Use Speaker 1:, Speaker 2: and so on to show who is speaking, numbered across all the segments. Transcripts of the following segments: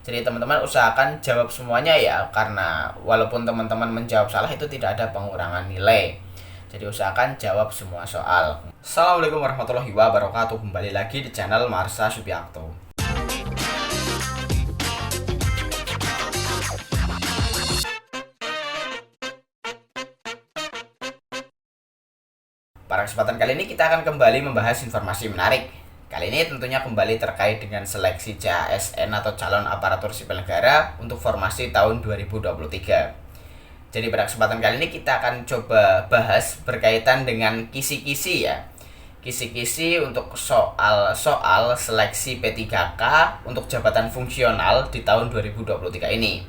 Speaker 1: Jadi teman-teman usahakan jawab semuanya ya, karena walaupun teman-teman menjawab salah itu tidak ada pengurangan nilai. Jadi usahakan jawab semua soal. Assalamualaikum warahmatullahi wabarakatuh. Kembali lagi di channel Marsha Subiakto. Pada kesempatan kali ini kita akan kembali membahas informasi menarik. Kali ini tentunya kembali terkait dengan seleksi CASN atau calon aparatur sipil negara untuk formasi tahun 2023. Jadi pada kesempatan kali ini kita akan coba bahas berkaitan dengan kisi-kisi ya. Kisi-kisi untuk soal seleksi P3K untuk jabatan fungsional di tahun 2023 ini.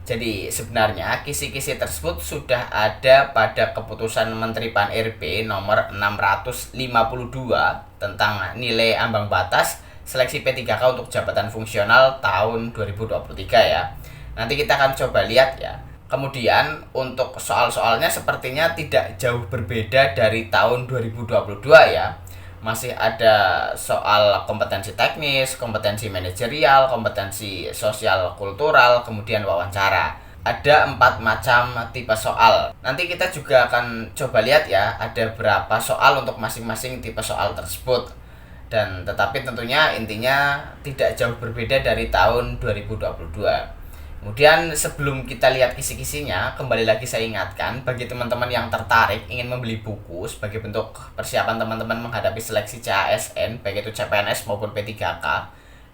Speaker 1: Jadi sebenarnya kisi-kisi tersebut sudah ada pada keputusan Menteri Pan-RB nomor 652 tentang nilai ambang batas seleksi P3K untuk jabatan fungsional tahun 2023 ya. Nanti kita akan coba lihat ya. Kemudian untuk soal-soalnya sepertinya tidak jauh berbeda dari tahun 2022 ya. Masih ada soal kompetensi teknis, kompetensi manajerial, kompetensi sosial kultural, kemudian wawancara. Ada 4 macam tipe soal. Nanti kita juga akan coba lihat ya, ada berapa soal untuk masing-masing tipe soal tersebut. Dan tetapi tentunya intinya tidak jauh berbeda dari tahun 2022. Kemudian sebelum kita lihat kisi-kisinya, kembali lagi saya ingatkan bagi teman-teman yang tertarik ingin membeli buku sebagai bentuk persiapan teman-teman menghadapi seleksi CASN, baik itu CPNS maupun P3K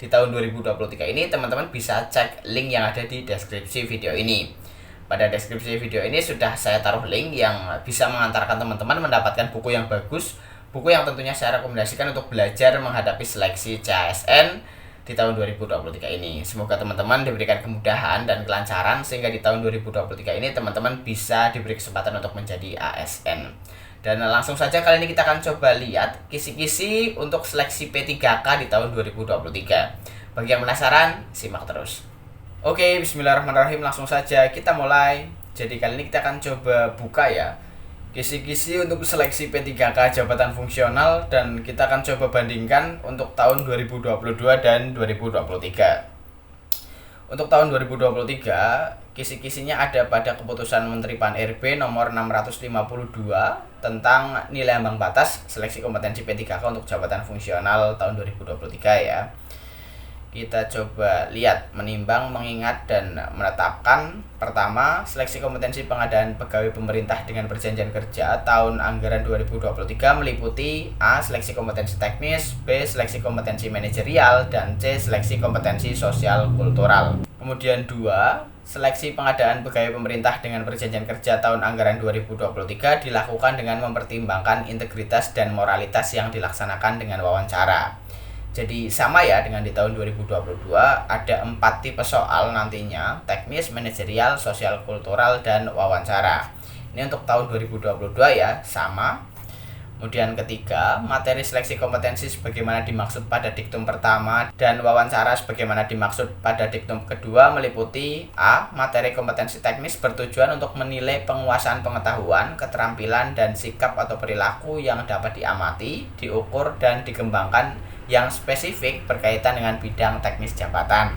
Speaker 1: di tahun 2023 ini, teman-teman bisa cek link yang ada di deskripsi video ini. Pada deskripsi video ini sudah saya taruh link yang bisa mengantarkan teman-teman mendapatkan buku yang bagus, buku yang tentunya saya rekomendasikan untuk belajar menghadapi seleksi CASN di tahun 2023 ini. Semoga teman-teman diberikan kemudahan dan kelancaran sehingga di tahun 2023 ini teman-teman bisa diberi kesempatan untuk menjadi ASN. Dan langsung saja kali ini kita akan coba lihat kisi-kisi untuk seleksi P3K di tahun 2023. Bagi yang penasaran, simak terus. Oke, bismillahirrahmanirrahim, langsung saja kita mulai. Jadi kali ini kita akan coba buka ya kisi-kisi untuk seleksi P3K jabatan fungsional, dan kita akan coba bandingkan untuk tahun 2022 dan 2023. Untuk tahun 2023, kisi-kisinya ada pada keputusan Menteri Pan-RB nomor 652 tentang nilai ambang batas seleksi kompetensi P3K untuk jabatan fungsional tahun 2023 ya. Kita coba lihat, menimbang, mengingat, dan menetapkan. Pertama, seleksi kompetensi pengadaan pegawai pemerintah dengan perjanjian kerja tahun anggaran 2023 meliputi A. Seleksi kompetensi teknis, B. Seleksi kompetensi manajerial, dan C. Seleksi kompetensi sosial kultural. Kemudian 2. Seleksi pengadaan pegawai pemerintah dengan perjanjian kerja tahun anggaran 2023 dilakukan dengan mempertimbangkan integritas dan moralitas yang dilaksanakan dengan wawancara. Jadi sama ya dengan di tahun 2022, ada 4 tipe soal nantinya: teknis, manajerial, sosial kultural, dan wawancara. Ini untuk tahun 2022 ya, sama. Kemudian ketiga, materi seleksi kompetensi sebagaimana dimaksud pada diktum pertama dan wawancara sebagaimana dimaksud pada diktum kedua meliputi A. Materi kompetensi teknis bertujuan untuk menilai penguasaan pengetahuan, keterampilan, dan sikap atau perilaku yang dapat diamati, diukur, dan dikembangkan yang spesifik berkaitan dengan bidang teknis jabatan.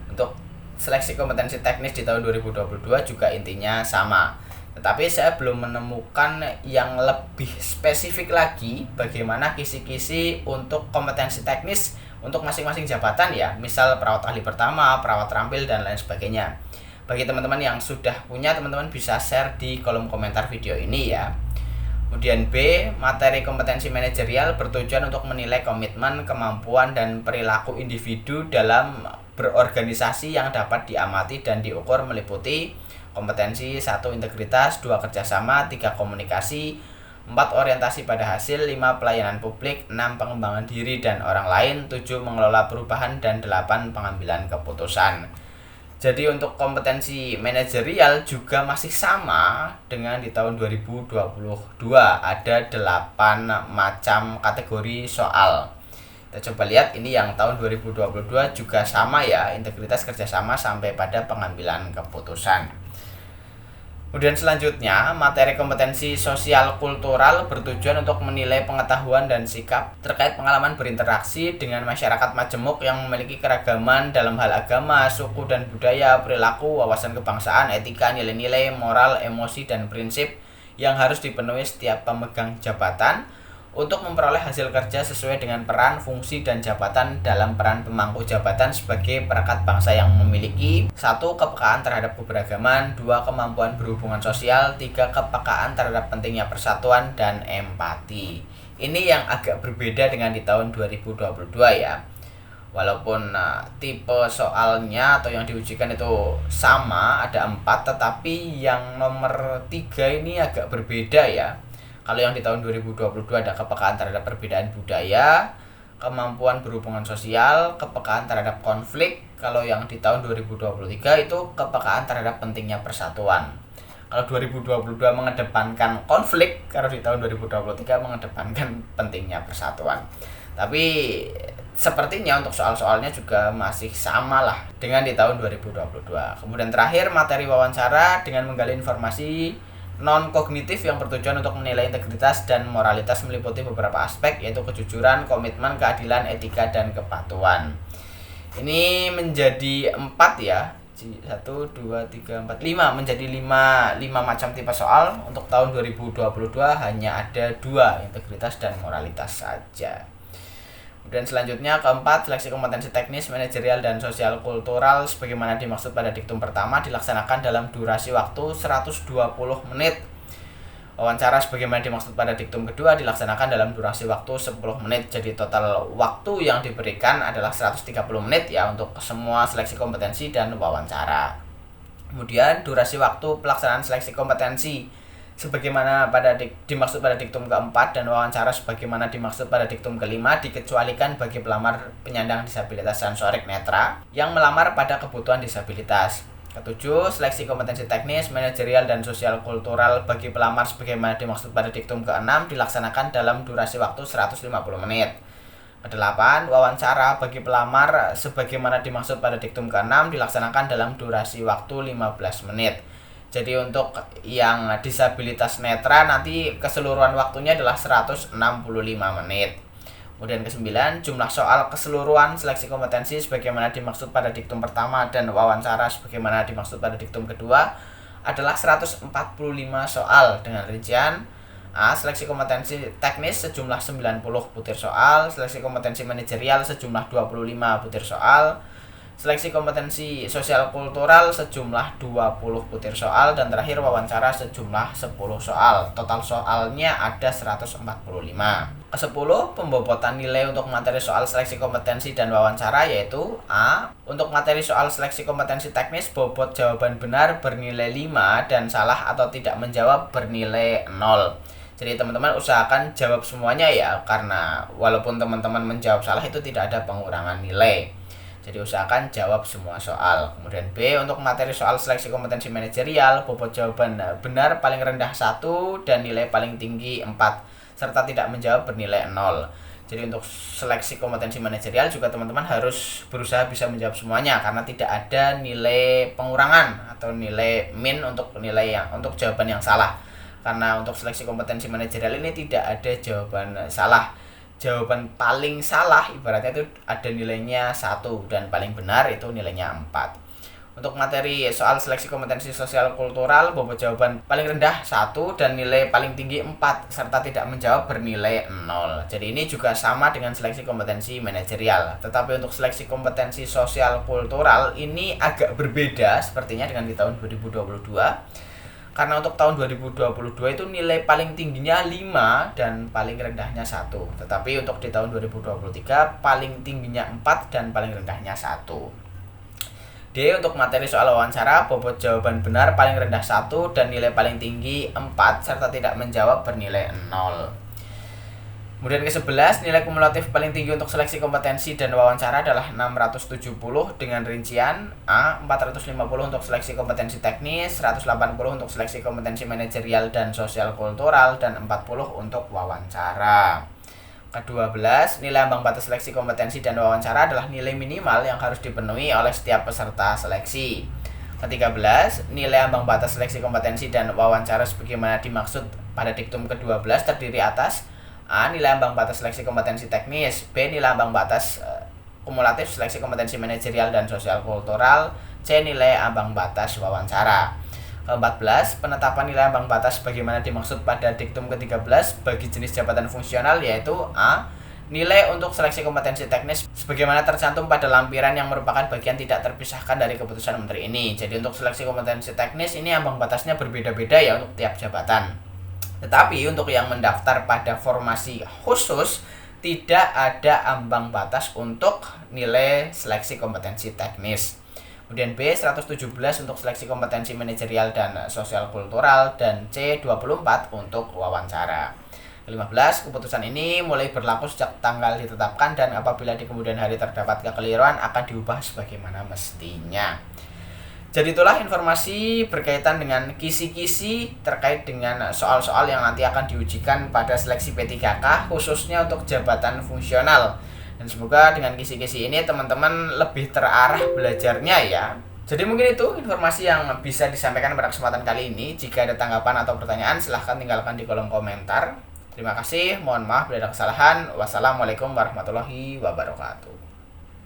Speaker 1: Untuk seleksi kompetensi teknis di tahun 2022 juga intinya sama. Tetapi saya belum menemukan yang lebih spesifik lagi bagaimana kisi-kisi untuk kompetensi teknis untuk masing-masing jabatan ya. Misal perawat ahli pertama, perawat terampil, dan lain sebagainya. Bagi teman-teman yang sudah punya, teman-teman bisa share di kolom komentar video ini ya. Kemudian B. Materi kompetensi manajerial bertujuan untuk menilai komitmen, kemampuan, dan perilaku individu dalam berorganisasi yang dapat diamati dan diukur meliputi kompetensi 1. Integritas, 2. Kerjasama, 3. Komunikasi, 4. Orientasi pada hasil, 5. Pelayanan publik, 6. Pengembangan diri dan orang lain, 7. Mengelola perubahan, dan 8. Pengambilan keputusan. Jadi untuk kompetensi manajerial juga masih sama dengan di tahun 2022. Ada 8 macam kategori soal. Kita coba lihat ini yang tahun 2022 juga sama ya, integritas, kerjasama, sampai pada pengambilan keputusan. Kemudian selanjutnya, materi kompetensi sosial kultural bertujuan untuk menilai pengetahuan dan sikap terkait pengalaman berinteraksi dengan masyarakat majemuk yang memiliki keragaman dalam hal agama, suku dan budaya, perilaku, wawasan kebangsaan, etika, nilai-nilai, moral, emosi, dan prinsip yang harus dipenuhi setiap pemegang jabatan untuk memperoleh hasil kerja sesuai dengan peran, fungsi, dan jabatan dalam peran pemangku jabatan sebagai perekat bangsa yang memiliki 1. Kepekaan terhadap keberagaman, 2. Kemampuan berhubungan sosial, 3. Kepekaan terhadap pentingnya persatuan dan empati. Ini yang agak berbeda dengan di tahun 2022 ya. Walaupun tipe soalnya atau yang diujikan itu sama, ada 4, tetapi yang nomor 3 ini agak berbeda ya. Kalau yang di tahun 2022 ada kepekaan terhadap perbedaan budaya, kemampuan berhubungan sosial, kepekaan terhadap konflik. Kalau yang di tahun 2023 itu kepekaan terhadap pentingnya persatuan. Kalau 2022 mengedepankan konflik, kalau di tahun 2023 mengedepankan pentingnya persatuan. Tapi sepertinya untuk soal-soalnya juga masih sama lah dengan di tahun 2022. Kemudian terakhir, materi wawancara dengan menggali informasi non-kognitif yang bertujuan untuk menilai integritas dan moralitas meliputi beberapa aspek, yaitu kejujuran, komitmen, keadilan, etika, dan kepatuhan. Ini menjadi 4 ya. 1, 2, 3, 4, 5. Menjadi 5 macam tipe soal. Untuk tahun 2022 hanya ada 2, integritas dan moralitas saja. Dan selanjutnya keempat, seleksi kompetensi teknis, manajerial, dan sosial kultural sebagaimana dimaksud pada diktum pertama dilaksanakan dalam durasi waktu 120 menit. Wawancara sebagaimana dimaksud pada diktum kedua dilaksanakan dalam durasi waktu 10 menit. Jadi total waktu yang diberikan adalah 130 menit ya untuk semua seleksi kompetensi dan wawancara. Kemudian durasi waktu pelaksanaan seleksi kompetensi sebagaimana dimaksud pada diktum keempat dan wawancara sebagaimana dimaksud pada diktum kelima dikecualikan bagi pelamar penyandang disabilitas sensorik netra yang melamar pada kebutuhan disabilitas. Ketujuh, seleksi kompetensi teknis, manajerial, dan sosial kultural bagi pelamar sebagaimana dimaksud pada diktum keenam dilaksanakan dalam durasi waktu 150 menit. Kedelapan, wawancara bagi pelamar sebagaimana dimaksud pada diktum keenam dilaksanakan dalam durasi waktu 15 menit. Jadi untuk yang disabilitas netra nanti keseluruhan waktunya adalah 165 menit. Kemudian ke-9, jumlah soal keseluruhan seleksi kompetensi sebagaimana dimaksud pada diktum pertama dan wawancara sebagaimana dimaksud pada diktum kedua adalah 145 soal dengan rincian A. Seleksi kompetensi teknis sejumlah 90 butir soal, seleksi kompetensi manajerial sejumlah 25 butir soal, seleksi kompetensi sosial kultural sejumlah 20 butir soal, dan terakhir wawancara sejumlah 10 soal. Total soalnya ada 145. Ke-10, pembobotan nilai untuk materi soal seleksi kompetensi dan wawancara yaitu A. Untuk materi soal seleksi kompetensi teknis, bobot jawaban benar bernilai 5 dan salah atau tidak menjawab bernilai 0. Jadi teman-teman usahakan jawab semuanya ya, karena walaupun teman-teman menjawab salah itu tidak ada pengurangan nilai. Jadi usahakan jawab semua soal. Kemudian B, untuk materi soal seleksi kompetensi manajerial, bobot jawaban benar paling rendah 1 dan nilai paling tinggi 4 serta tidak menjawab bernilai 0. Jadi untuk seleksi kompetensi manajerial juga teman-teman harus berusaha bisa menjawab semuanya karena tidak ada nilai pengurangan atau nilai min untuk jawaban yang salah. Karena untuk seleksi kompetensi manajerial ini tidak ada jawaban salah. Jawaban paling salah ibaratnya itu ada nilainya 1 dan paling benar itu nilainya 4. Untuk materi soal seleksi kompetensi sosial kultural, bobot jawaban paling rendah 1 dan nilai paling tinggi 4 serta tidak menjawab bernilai 0. Jadi ini juga sama dengan seleksi kompetensi manajerial. Tetapi untuk seleksi kompetensi sosial kultural ini agak berbeda sepertinya dengan di tahun 2022. Karena untuk tahun 2022 itu nilai paling tingginya 5 dan paling rendahnya 1. Tetapi untuk di tahun 2023 paling tingginya 4 dan paling rendahnya 1. D, untuk materi soal wawancara, bobot jawaban benar paling rendah 1 dan nilai paling tinggi 4 serta tidak menjawab bernilai 0. Kemudian ke-11, nilai kumulatif paling tinggi untuk seleksi kompetensi dan wawancara adalah 670 dengan rincian A. 450 untuk seleksi kompetensi teknis, 180 untuk seleksi kompetensi manajerial dan sosial kultural, dan 40 untuk wawancara. Ke-12, nilai ambang batas seleksi kompetensi dan wawancara adalah nilai minimal yang harus dipenuhi oleh setiap peserta seleksi. Ke-13, nilai ambang batas seleksi kompetensi dan wawancara sebagaimana dimaksud pada diktum ke-12 terdiri atas A. Nilai ambang batas seleksi kompetensi teknis, B. Nilai ambang batas kumulatif seleksi kompetensi manajerial dan sosial kultural, C. Nilai ambang batas wawancara. Ke-14, penetapan nilai ambang batas sebagaimana dimaksud pada diktum ke-13 bagi jenis jabatan fungsional yaitu A. Nilai untuk seleksi kompetensi teknis sebagaimana tercantum pada lampiran yang merupakan bagian tidak terpisahkan dari keputusan menteri ini. Jadi untuk seleksi kompetensi teknis ini ambang batasnya berbeda-beda ya untuk tiap jabatan. Tetapi untuk yang mendaftar pada formasi khusus tidak ada ambang batas untuk nilai seleksi kompetensi teknis. Kemudian B 117 untuk seleksi kompetensi manajerial dan sosial kultural dan C 24 untuk wawancara. Ke-15, keputusan ini mulai berlaku sejak tanggal ditetapkan dan apabila di kemudian hari terdapat kekeliruan akan diubah sebagaimana mestinya. Jadi itulah informasi berkaitan dengan kisi-kisi terkait dengan soal-soal yang nanti akan diujikan pada seleksi P3K khususnya untuk jabatan fungsional. Dan semoga dengan kisi-kisi ini teman-teman lebih terarah belajarnya ya. Jadi mungkin itu informasi yang bisa disampaikan pada kesempatan kali ini. Jika ada tanggapan atau pertanyaan silahkan tinggalkan di kolom komentar. Terima kasih, mohon maaf bila ada kesalahan. Wassalamualaikum warahmatullahi wabarakatuh.